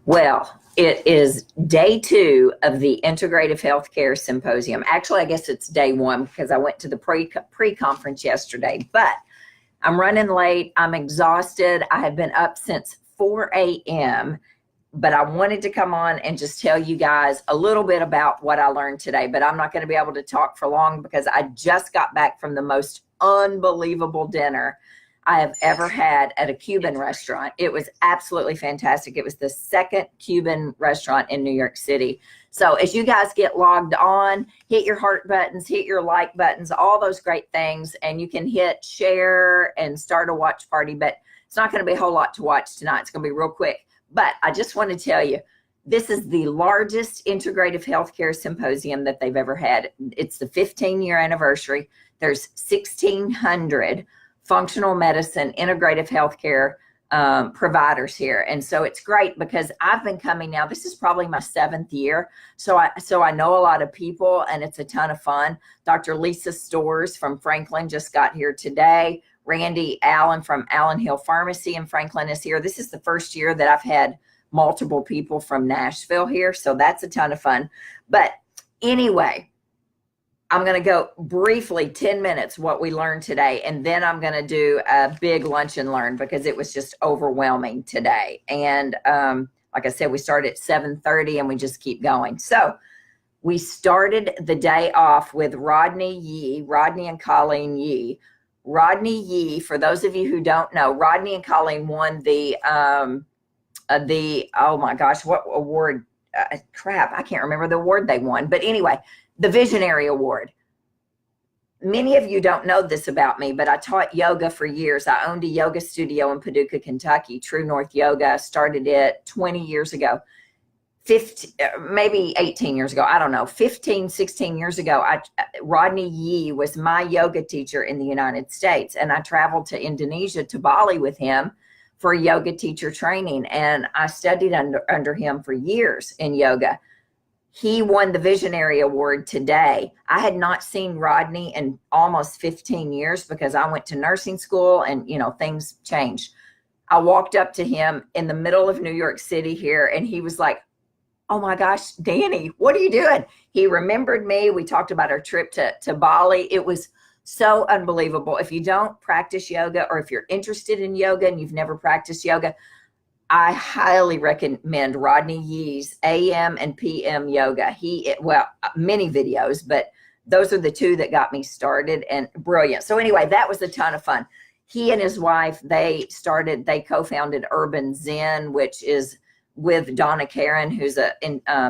Well, it is day 2 of the Integrative Healthcare Symposium. Actually, I guess it's day 1 because I went to the pre-conference yesterday, but I'm running late. I'm exhausted. I have been up since 4 a.m., but I wanted to come on and just tell you guys a little bit about what I learned today, but I'm not going to be able to talk for long because I just got back from the most unbelievable dinner I have ever had at a Cuban restaurant. It was absolutely fantastic. It was the second Cuban restaurant in New York City. So as you guys get logged on, hit your heart buttons, hit your like buttons, all those great things, and you can hit share and start a watch party, but it's not going to be a whole lot to watch tonight. It's going to be real quick. But I just want to tell you, this is the largest integrative healthcare symposium that they've ever had. It's the 15-year anniversary. There's 1,600 functional medicine, integrative healthcare providers here. And so it's great because I've been coming now, this is probably my 7th year. So I know a lot of people and it's a ton of fun. Dr. Lisa Storrs from Franklin just got here today. Randy Allen from Allen Hill Pharmacy in Franklin is here. This is the first year that I've had multiple people from Nashville here. So that's a ton of fun. But anyway, I'm going to go briefly 10 minutes what we learned today, and then I'm going to do a big lunch and learn because it was just overwhelming today. And like I said, we started at 7:30 and we just keep going. So we started the day off with Rodney and Colleen Yee. Rodney Yee, for those of you who don't know, Rodney and Colleen won the oh my gosh, what award? Crap, I can't remember the award they won. But anyway, the Visionary Award. Many of you don't know this about me, but I taught yoga for years. I owned a yoga studio in Paducah, Kentucky, True North Yoga. I started it 20 years ago, 15, maybe 18 years ago. I don't know, 15, 16 years ago. Rodney Yee was my yoga teacher in the United States. And I traveled to Indonesia, to Bali with him for yoga teacher training. And I studied under him for years in yoga. He won the Visionary Award today. I had not seen Rodney in almost 15 years because I went to nursing school and, you know, things changed. I walked up to him in the middle of New York City here and he was like, "Oh my gosh, Dani, what are you doing?" He remembered me. We talked about our trip to Bali. It was so unbelievable. If you don't practice yoga or if you're interested in yoga and you've never practiced yoga, I highly recommend Rodney Yee's AM and PM yoga. Well, many videos, but those are the 2 that got me started and brilliant. So anyway, that was a ton of fun. He and his wife, they co-founded Urban Zen, which is with Donna Karan, who's a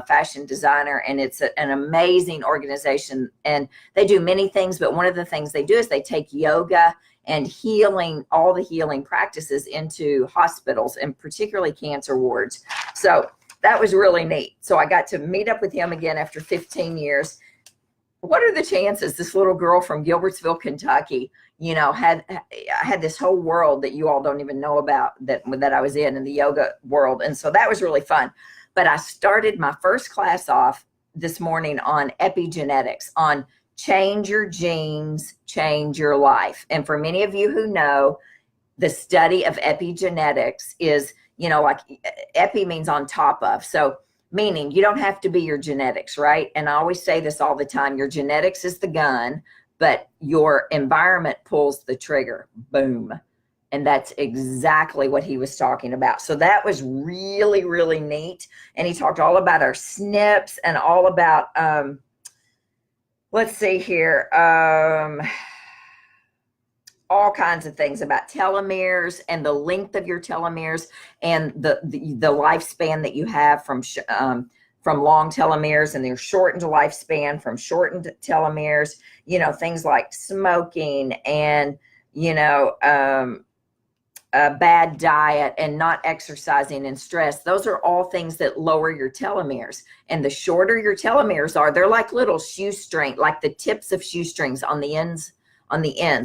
fashion designer, and it's an amazing organization. And they do many things, but one of the things they do is they take yoga and healing, all the healing practices into hospitals and particularly cancer wards. So that was really neat. So I got to meet up with him again after 15 years. What are the chances this little girl from Gilbertsville, Kentucky, you know, had this whole world that you all don't even know about that I was in the yoga world. And so that was really fun. But I started my first class off this morning on epigenetics, on change your genes, change your life. And for many of you who know, the study of epigenetics is, you know, like epi means on top of. So meaning you don't have to be your genetics, right? And I always say this all the time, your genetics is the gun, but your environment pulls the trigger. Boom. And that's exactly what he was talking about. So that was really, really neat. And he talked all about our SNPs and all about, let's see here, all kinds of things about telomeres and the length of your telomeres and the lifespan that you have from long telomeres, and their shortened lifespan from shortened telomeres, you know, things like smoking and, you know, a bad diet and not exercising and stress. Those are all things that lower your telomeres. And the shorter your telomeres are, they're like little shoestring, like the tips of shoestrings on the ends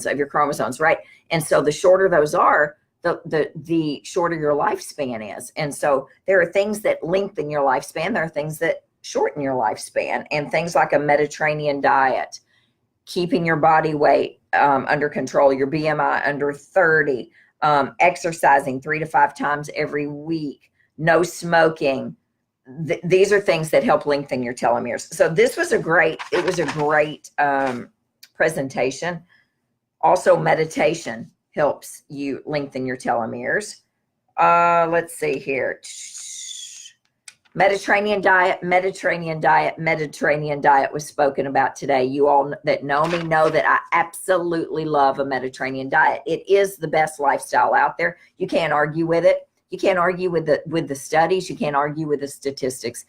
of your chromosomes, right? And so the shorter those are, the shorter your lifespan is. And so there are things that lengthen your lifespan. There are things that shorten your lifespan, and things like a Mediterranean diet, keeping your body weight under control, your BMI under 30, exercising 3 to 5 times every week, no smoking. These are things that help lengthen your telomeres. So this was a great presentation. Also, meditation helps you lengthen your telomeres. Let's see here. Mediterranean diet was spoken about today. You all that know me know that I absolutely love a Mediterranean diet. It is the best lifestyle out there. You can't argue with it. You can't argue with the studies. You can't argue with the statistics.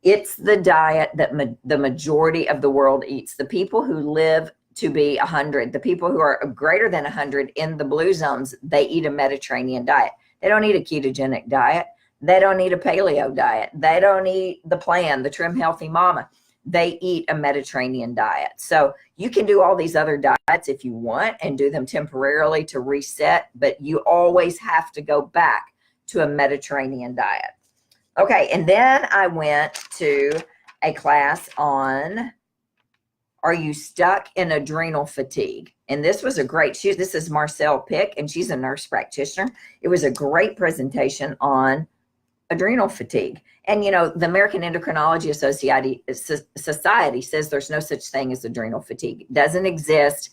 It's the diet that the majority of the world eats. The people who live to be 100, the people who are greater than 100 in the blue zones, they eat a Mediterranean diet. They don't eat a ketogenic diet. They don't eat a paleo diet. They don't eat the plan, the Trim Healthy Mama. They eat a Mediterranean diet. So you can do all these other diets if you want and do them temporarily to reset, but you always have to go back to a Mediterranean diet. Okay, and then I went to a class on, are you stuck in adrenal fatigue? And this was a great, this is Marcelle Pick, and she's a nurse practitioner. It was a great presentation on adrenal fatigue. And, you know, the American Endocrinology Society says there's no such thing as adrenal fatigue. It doesn't exist.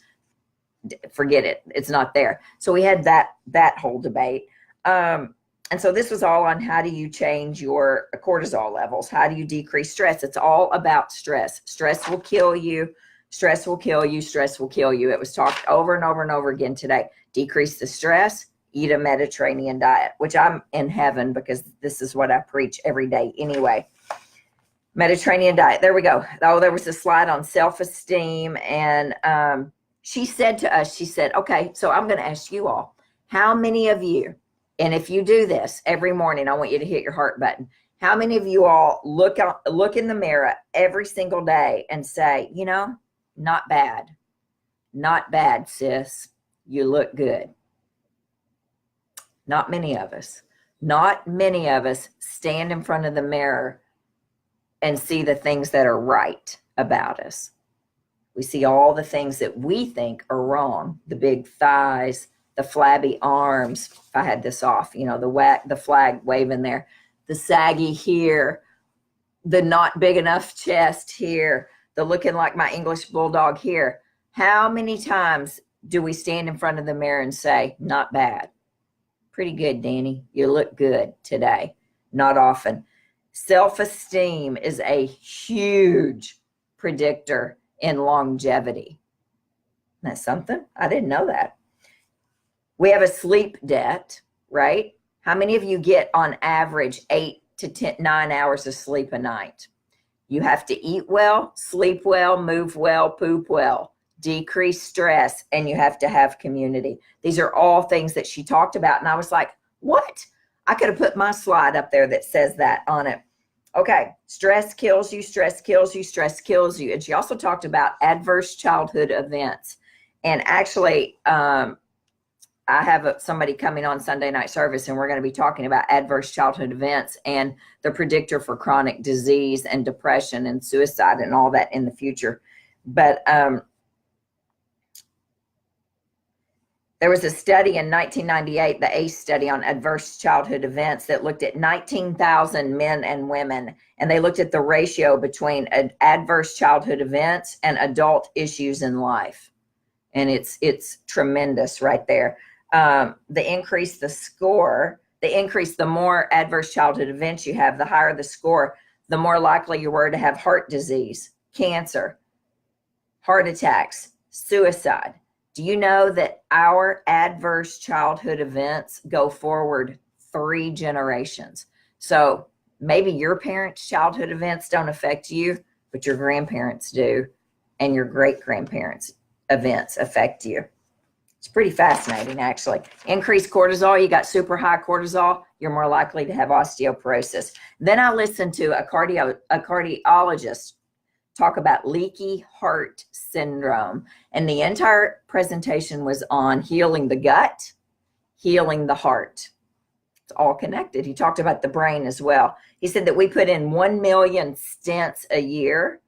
Forget it. It's not there. So we had that whole debate. And so this was all on how do you change your cortisol levels? How do you decrease stress? It's all about stress. Stress will kill you. Stress will kill you. Stress will kill you. It was talked over and over and over again today. Decrease the stress. Eat a Mediterranean diet, which I'm in heaven because this is what I preach every day anyway. Mediterranean diet. There we go. Oh, there was a slide on self-esteem. And she said to us, she said, okay, so I'm going to ask you all, how many of you, and if you do this every morning, I want you to hit your heart button. How many of you all look in the mirror every single day and say, you know, not bad. Not bad, sis. You look good. Not many of us. Not many of us stand in front of the mirror and see the things that are right about us. We see all the things that we think are wrong. The big thighs, the flabby arms. If I had this off, you know, the flag waving there. The saggy here. The not big enough chest here. The looking like my English bulldog here. How many times do we stand in front of the mirror and say, not bad? Pretty good, Dani. You look good today. Not often. Self-esteem is a huge predictor in longevity. That's something. I didn't know that. We have a sleep debt, right? How many of you get on average 8 to 9 hours of sleep a night? You have to eat well, sleep well, move well, poop well. Decrease stress, and you have to have community. These are all things that she talked about. And I was like, what? I could have put my slide up there that says that on it. Okay. Stress kills you, stress kills you, stress kills you. And she also talked about adverse childhood events. And actually, I have somebody coming on Sunday night service, and we're going to be talking about adverse childhood events and the predictor for chronic disease and depression and suicide and all that in the future. But, there was a study in 1998, the ACE study on adverse childhood events, that looked at 19,000 men and women, and they looked at the ratio between adverse childhood events and adult issues in life. And it's tremendous right there. The increase the score, the more adverse childhood events you have, the higher the score, the more likely you were to have heart disease, cancer, heart attacks, suicide. Do you know that our adverse childhood events go forward 3 generations? So maybe your parents' childhood events don't affect you, but your grandparents do, and your great-grandparents' events affect you. It's pretty fascinating, actually. Increased cortisol, you got super high cortisol, you're more likely to have osteoporosis. Then I listened to a cardiologist talk about leaky heart syndrome. And the entire presentation was on healing the gut, healing the heart. It's all connected. He talked about the brain as well. He said that we put in 1 million stents a year,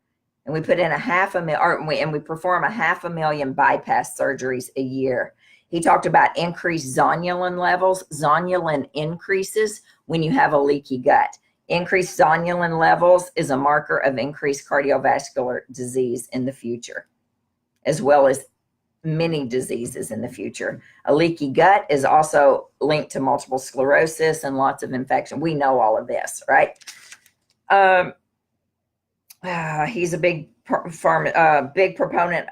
and we put in and we perform 500,000 bypass surgeries a year. He talked about increased zonulin levels. Zonulin increases when you have a leaky gut. Increased zonulin levels is a marker of increased cardiovascular disease in the future, as well as many diseases in the future. A leaky gut is also linked to multiple sclerosis and lots of infection. We know all of this, right? He's a big proponent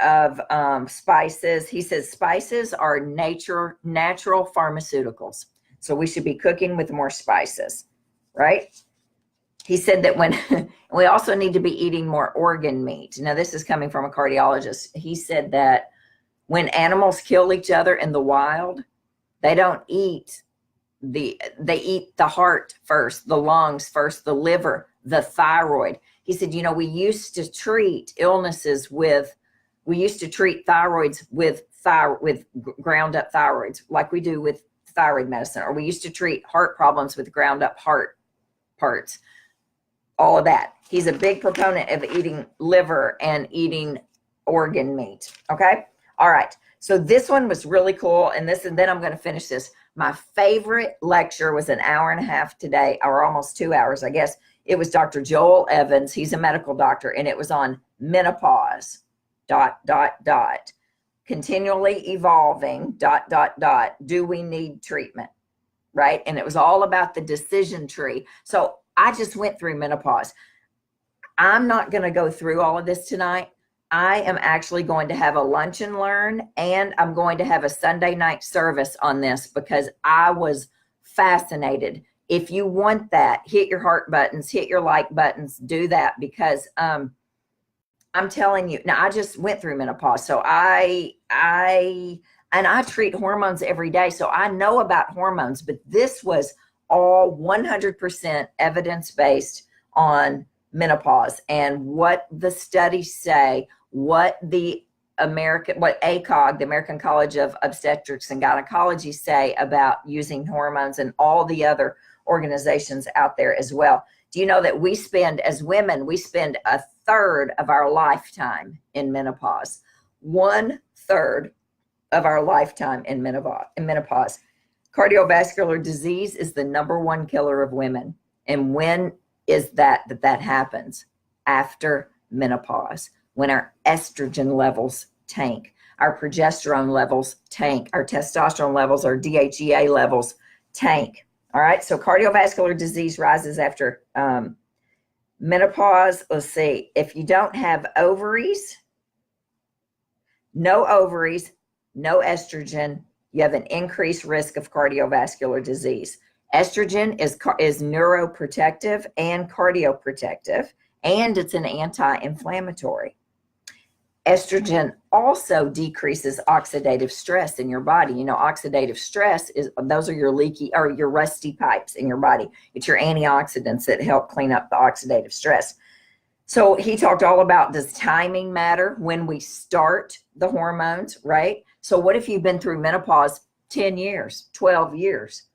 of spices. He says spices are natural pharmaceuticals. So we should be cooking with more spices, right? He said that when we also need to be eating more organ meat. Now, this is coming from a cardiologist. He said that when animals kill each other in the wild, they don't eat they eat the heart first, the lungs first, the liver, the thyroid. He said, we used to treat illnesses we used to treat thyroids with ground up thyroids, like we do with thyroid medicine, or we used to treat heart problems with ground up heart parts, all of that. He's a big proponent of eating liver and eating organ meat. Okay. All right. So this one was really cool. And then I'm going to finish this. My favorite lecture was an hour and a half today, or almost 2 hours, I guess. It was Dr. Joel Evans. He's a medical doctor, and it was on menopause, ... continually evolving, ... Do we need treatment? Right. And it was all about the decision tree. So I just went through menopause. I'm not going to go through all of this tonight. I am actually going to have a lunch and learn, and I'm going to have a Sunday night service on this because I was fascinated. If you want that, hit your heart buttons, hit your like buttons, do that, because I'm telling you, now I just went through menopause. So I treat hormones every day. So I know about hormones, but this was all 100% evidence-based on menopause and what the studies say, what ACOG, the American College of Obstetrics and Gynecology, say about using hormones, and all the other organizations out there as well. Do you know that as women, we spend a third of our lifetime in menopause? 1/3 of our lifetime in menopause. Cardiovascular disease is the #1 killer of women. And when is that happens? After menopause, when our estrogen levels tank, our progesterone levels tank, our testosterone levels, our DHEA levels tank. All right. So cardiovascular disease rises after menopause. Let's see. If you don't have ovaries, no estrogen, you have an increased risk of cardiovascular disease. Estrogen is neuroprotective and cardioprotective, and it's an anti-inflammatory. Estrogen also decreases oxidative stress in your body. Oxidative stress those are your leaky or your rusty pipes in your body. It's your antioxidants that help clean up the oxidative stress. So he talked all about, does timing matter when we start the hormones, right? So what if you've been through menopause 10 years, 12 years,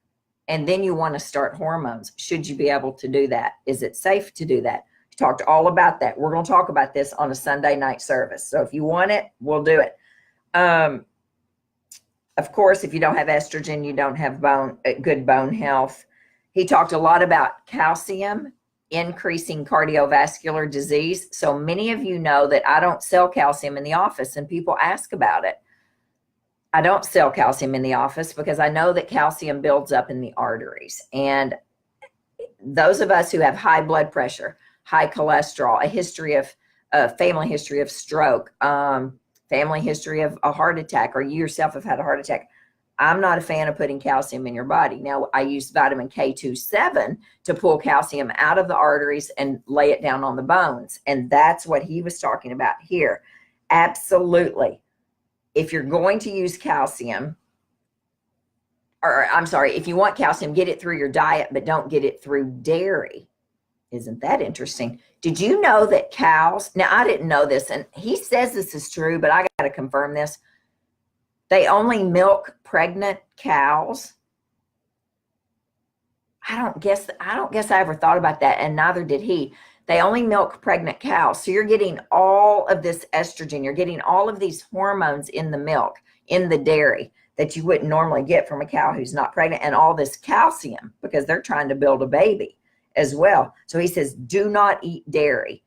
and then you want to start hormones? Should you be able to do that? Is it safe to do that? He talked all about that. We're going to talk about this on a Sunday night service. So if you want it, we'll do it. Of course, if you don't have estrogen, you don't have good bone health. He talked a lot about calcium increasing cardiovascular disease. So many of you know that I don't sell calcium in the office, and people ask about it. I don't sell calcium in the office because I know that calcium builds up in the arteries. And those of us who have high blood pressure, high cholesterol, a family history of stroke, family history of a heart attack, or you yourself have had a heart attack, I'm not a fan of putting calcium in your body. Now, I use vitamin K27 to pull calcium out of the arteries and lay it down on the bones. And that's what he was talking about here. Absolutely. If you're going to use calcium, if you want calcium, get it through your diet, but don't get it through dairy. Isn't that interesting? Did you know that cows, now I didn't know this, and he says this is true, but I got to confirm this. They only milk pregnant cows. I don't guess I ever thought about that, and neither did he. They only milk pregnant cows. So you're getting all of this estrogen. You're getting all of these hormones in the milk, in the dairy. that you wouldn't normally get from a cow who's not pregnant, and all this calcium because they're trying to build a baby as well. So he says, do not eat dairy.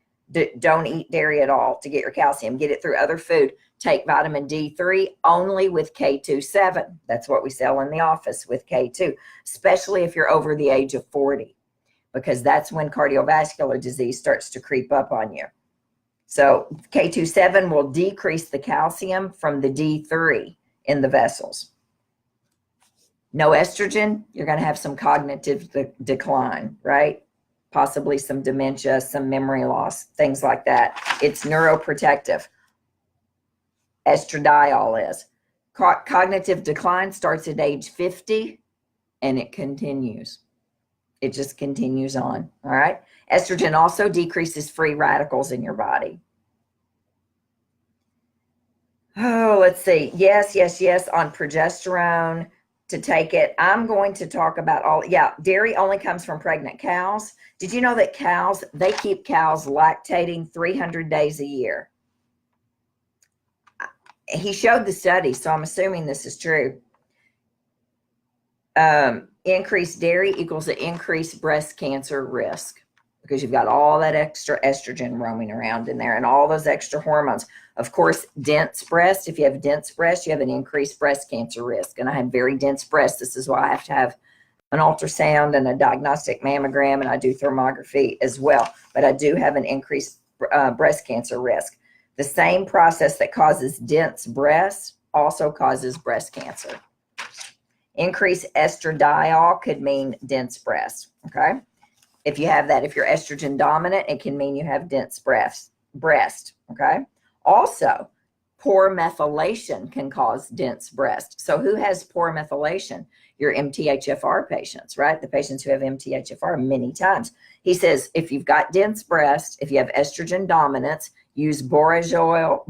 Don't eat dairy at all to get your calcium. Get it through other food. Take vitamin D3 only with K27. That's what we sell in the office with K2, especially if you're over the age of 40, because that's when cardiovascular disease starts to creep up on you. So K27 will decrease the calcium from the D3 in the vessels. No estrogen, you're going to have some cognitive decline, right? Possibly some dementia, some memory loss, things like that. It's neuroprotective. Estradiol is. Cognitive decline starts at age 50 and it continues. It just continues on, all right? Estrogen also decreases free radicals in your body. Oh, let's see. Yes, on progesterone to take it. I'm going to talk about dairy only comes from pregnant cows. Did you know that cows, they keep cows lactating 300 days a year? He showed the study, so I'm assuming this is true. Increased dairy equals an increased breast cancer risk because you've got all that extra estrogen roaming around in there and all those extra hormones. Of course, dense breast, if you have dense breast, you have an increased breast cancer risk. And I have very dense breast. This is why I have to have an ultrasound and a diagnostic mammogram, and I do thermography as well. But I do have an increased breast cancer risk. The same process that causes dense breasts also causes breast cancer. Increased estradiol could mean dense breast, okay? If you have that, if you're estrogen dominant, it can mean you have dense breast, okay? Also, poor methylation can cause dense breast. So who has poor methylation? Your MTHFR patients, right? The patients who have MTHFR many times. He says, if you've got dense breast, if you have estrogen dominance, use borage oil,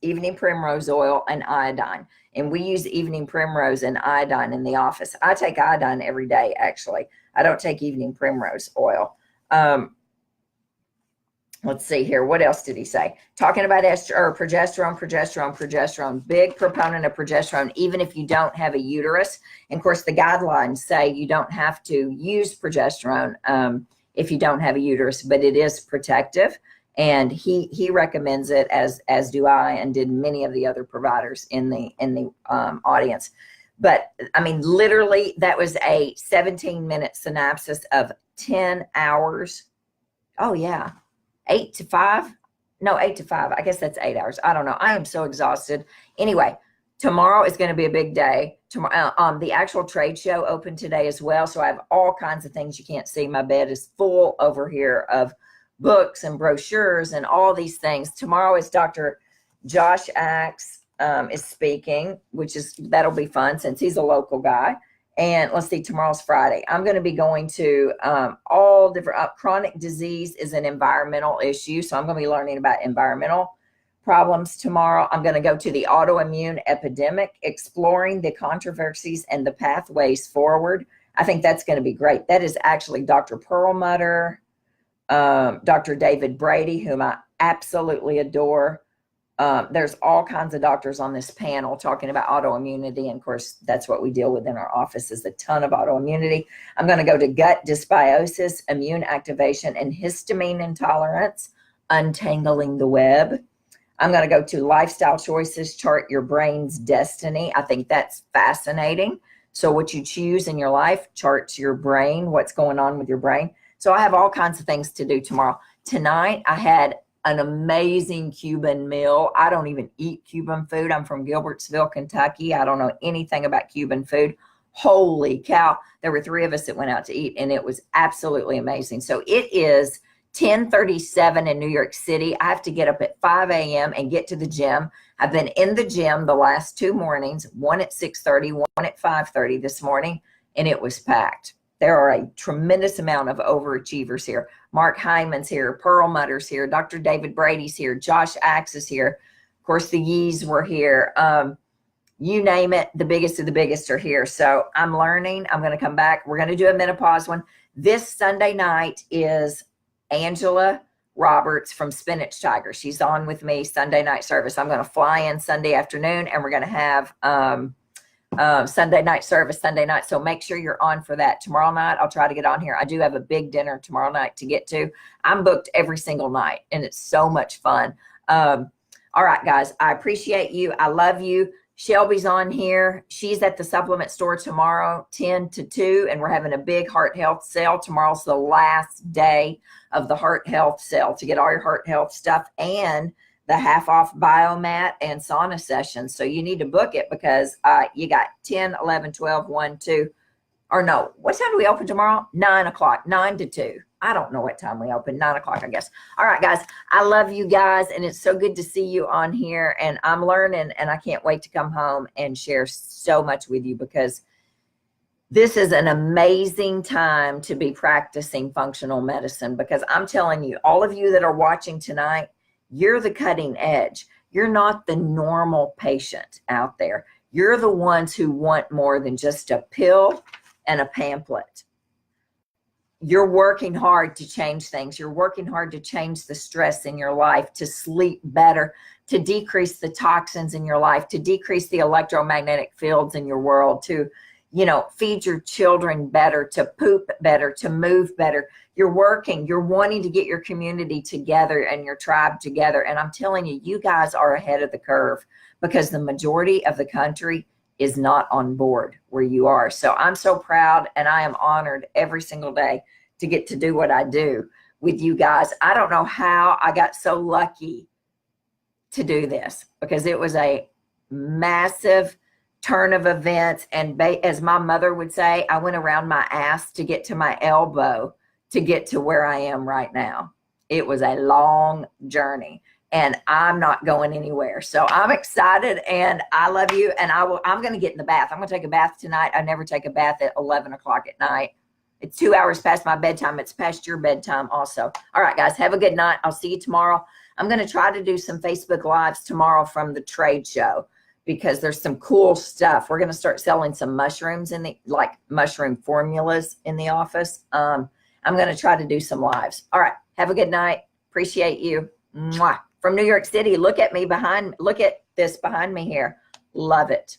evening primrose oil, and iodine. And we use evening primrose and iodine in the office. I take iodine every day, actually. I don't take evening primrose oil. Let's see here. What else did he say? Talking about progesterone. Big proponent of progesterone, even if you don't have a uterus. And of course, the guidelines say you don't have to use progesterone if you don't have a uterus, but it is protective. And he recommends it, as do I, and did many of the other providers in the audience. But I mean, literally, that was a 17-minute synopsis of 10 hours. Oh yeah. 8 to 5. I guess that's 8 hours. I don't know. I am so exhausted. Anyway, tomorrow is going to be a big day. Tomorrow, the actual trade show opened today as well. So I have all kinds of things you can't see. My bed is full over here of books and brochures and all these things. Tomorrow is Dr. Josh Axe is speaking, that'll be fun since he's a local guy. And let's see, tomorrow's Friday. I'm going to be going to all different, chronic disease is an environmental issue. So I'm going to be learning about environmental problems tomorrow. I'm going to go to the autoimmune epidemic, exploring the controversies and the pathways forward. I think that's going to be great. That is actually Dr. Perlmutter, Dr. David Brady, whom I absolutely adore. There's all kinds of doctors on this panel talking about autoimmunity. And of course, that's what we deal with in our office, is a ton of autoimmunity. I'm going to go to gut dysbiosis, immune activation, and histamine intolerance, untangling the web. I'm going to go to lifestyle choices, chart your brain's destiny. I think that's fascinating. So what you choose in your life charts your brain, what's going on with your brain. So I have all kinds of things to do tomorrow. Tonight, I had an amazing Cuban meal. I don't even eat Cuban food. I'm from Gilbertsville, Kentucky. I don't know anything about Cuban food. Holy cow. There were 3 of us that went out to eat, and it was absolutely amazing. So it is 10:37 in New York City. I have to get up at 5 a.m. and get to the gym. I've been in the gym the last 2 mornings, one at 6:30, one at 5:30 this morning, and it was packed. There are a tremendous amount of overachievers here. Mark Hyman's here, Perlmutter's here, Dr. David Brady's here, Josh Axe is here. Of course, the Yees were here. You name it, the biggest of the biggest are here. So I'm learning. I'm going to come back. We're going to do a menopause one. This Sunday night is Angela Roberts from Spinach Tiger. She's on with me Sunday night service. I'm going to fly in Sunday afternoon, and we're going to have Sunday night service Sunday night. So make sure you're on for that. Tomorrow night, I'll try to get on here. I do have a big dinner tomorrow night to get to. I'm booked every single night, and it's so much fun. All right, guys, I appreciate you. I love you. Shelby's on here. She's at the supplement store tomorrow, 10 to 2, and we're having a big heart health sale. Tomorrow's the last day of the heart health sale to get all your heart health stuff and the half off biomat and sauna sessions. So you need to book it because you got 10, 11, 12, 1, 2, or no, what time do we open tomorrow? 9 o'clock, 9 to 2. I don't know what time we open, 9 o'clock, I guess. All right, guys, I love you guys, and it's so good to see you on here, and I'm learning, and I can't wait to come home and share so much with you because this is an amazing time to be practicing functional medicine because I'm telling you, all of you that are watching tonight, you're the cutting edge. You're not the normal patient out there. You're the ones who want more than just a pill and a pamphlet. You're working hard to change things. You're working hard to change the stress in your life, to sleep better, to decrease the toxins in your life, to decrease the electromagnetic fields in your world, to, you know, feed your children better, to poop better, to move better. You're working, you're wanting to get your community together and your tribe together. And I'm telling you, you guys are ahead of the curve because the majority of the country is not on board where you are. So I'm so proud, and I am honored every single day to get to do what I do with you guys. I don't know how I got so lucky to do this because it was a massive turn of events. And as my mother would say, I went around my ass to get to my elbow to get to where I am right now. It was a long journey, and I'm not going anywhere. So I'm excited, and I love you. And I'm going to get in the bath. I'm going to take a bath tonight. I never take a bath at 11 o'clock at night. It's 2 hours past my bedtime. It's past your bedtime also. All right, guys, have a good night. I'll see you tomorrow. I'm going to try to do some Facebook Lives tomorrow from the trade show because there's some cool stuff. We're going to start selling some mushrooms like mushroom formulas in the office. I'm going to try to do some lives. All right, have a good night. Appreciate you. Mwah. From New York City, look at this behind me here. Love it.